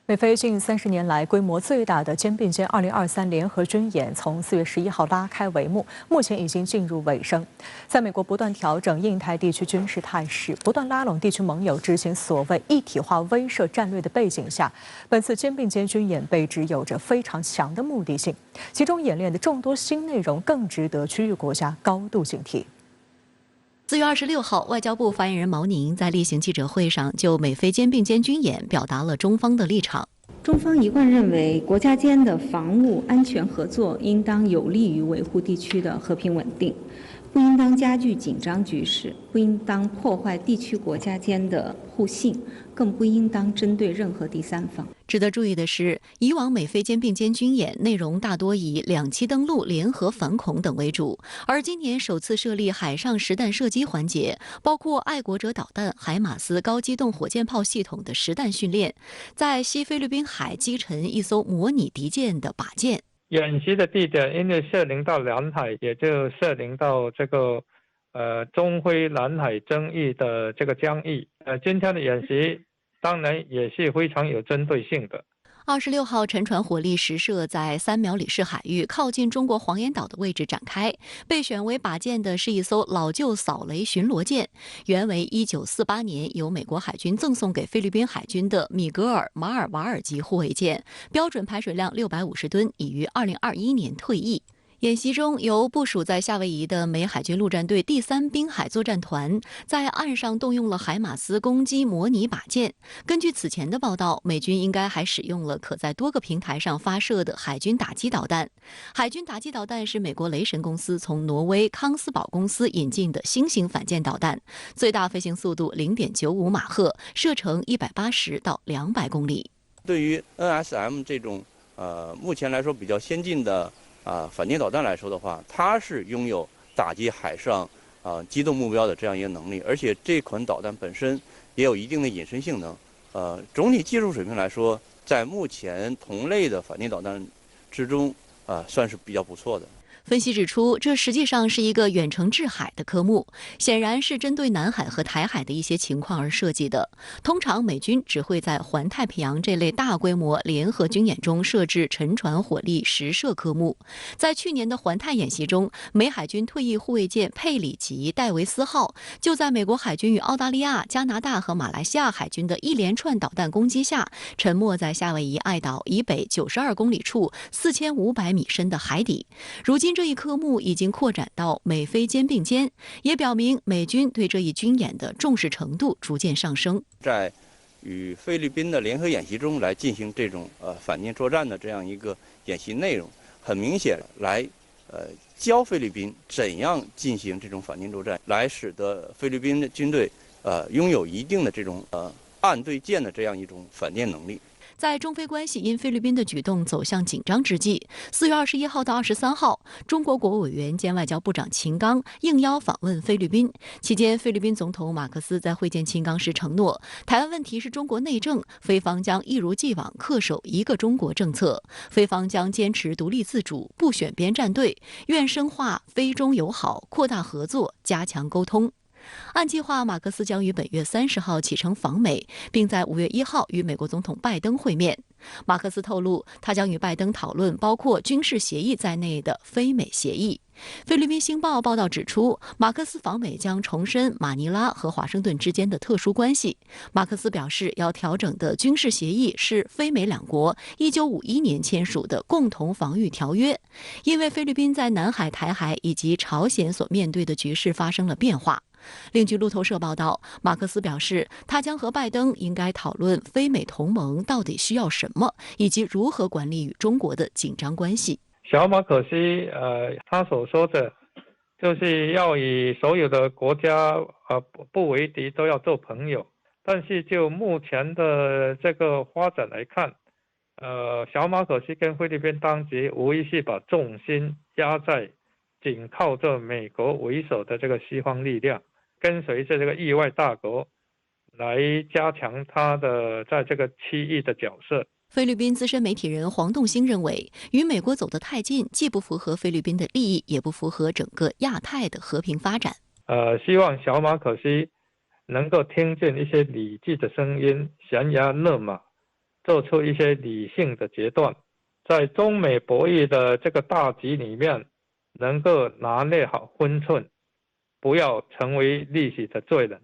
美菲近30年来规模最大的肩并肩2023联合军演从4月11号拉开帷幕，目前已经进入尾声。在美国不断调整印太地区军事态势，不断拉拢地区盟友执行所谓一体化威慑战略的背景下，本次肩并肩军演被指有着非常强的目的性，其中演练的众多新内容更值得区域国家高度警惕。4月26号，外交部发言人毛宁在例行记者会上就美菲肩并肩军演表达了中方的立场。中方一贯认为，国家间的防务安全合作应当有利于维护地区的和平稳定，不应当加剧紧张局势，不应当破坏地区国家间的互信，更不应当针对任何第三方。值得注意的是，以往美菲肩并肩军演内容大多以两栖登陆、联合反恐等为主，而今年首次设立海上实弹射击环节，包括爱国者导弹、海马斯高机动火箭炮系统的实弹训练，在西菲律宾海击沉一艘模拟敌舰的靶舰。演习的地点因为涉临到南海，也就涉临到这个中菲南海争议的这个疆域。今天的演习当然也是非常有针对性的。26号，沉船火力实射在3苗里士海域靠近中国黄岩岛的位置展开。被选为靶舰的是一艘老旧扫雷巡逻舰，原为1948年由美国海军赠送给菲律宾海军的米格尔·马尔瓦尔级护卫舰，标准排水量650吨，已于2021年退役。演习中，由部署在夏威夷的美海军陆战队第3滨海作战团在岸上动用了海马斯攻击模拟靶舰。根据此前的报道，美军应该还使用了可在多个平台上发射的海军打击导弹。海军打击导弹是美国雷神公司从挪威康斯堡公司引进的新型反舰导弹，最大飞行速度0.95马赫，射程180到200公里。对于 NSM 这种目前来说比较先进的反舰导弹来说的话，它是拥有打击海上机动目标的这样一个能力，而且这款导弹本身也有一定的隐身性能。总体技术水平来说，在目前同类的反舰导弹之中，算是比较不错的。分析指出，这实际上是一个远程制海的科目，显然是针对南海和台海的一些情况而设计的。通常美军只会在环太平洋这类大规模联合军演中设置沉船火力实射科目。在去年的环太演习中，美海军退役护卫舰佩里级戴维斯号就在美国海军与澳大利亚、加拿大和马来西亚海军的一连串导弹攻击下，沉没在夏威夷爱岛以北92公里处4500米深的海底。如今这一科目已经扩展到美菲肩并肩，也表明美军对这一军演的重视程度逐渐上升。在与菲律宾的联合演习中来进行这种反舰作战的这样一个演习内容，很明显来教菲律宾怎样进行这种反舰作战，来使得菲律宾的军队拥有一定的这种岸对舰的这样一种反舰能力。在中菲关系因菲律宾的举动走向紧张之际，4月21号到23号，中国国务委员兼外交部长秦刚应邀访问菲律宾。期间，菲律宾总统马克思在会见秦刚时承诺，台湾问题是中国内政，菲方将一如既往恪守一个中国政策，菲方将坚持独立自主，不选边站队，愿深化菲中友好，扩大合作，加强沟通。按计划，马克思将于本月30号启程访美，并在5月1号与美国总统拜登会面。马克思透露，他将与拜登讨论包括军事协议在内的菲美协议。菲律宾星报报道指出，马克思访美将重申马尼拉和华盛顿之间的特殊关系。马克思表示，要调整的军事协议是菲美两国1951年签署的共同防御条约。因为菲律宾在南海、台海以及朝鲜所面对的局势发生了变化。另据路透社报道，马克思表示，他将和拜登应该讨论菲美同盟到底需要什么，以及如何管理与中国的紧张关系。小马可西他所说的就是要与所有的国家不为敌，都要做朋友。但是就目前的这个发展来看，小马可西跟菲律宾当局无疑是把重心压在紧靠着美国为首的这个西方力量，跟随着这个域外大国来加强他的在这个区域的角色。菲律宾资深媒体人黄栋兴认为，与美国走得太近，既不符合菲律宾的利益，也不符合整个亚太的和平发展。希望小马可西能够听见一些理智的声音，悬崖勒马，做出一些理性的决断，在中美博弈的这个大局里面，能够拿捏好分寸，不要成为历史的罪人。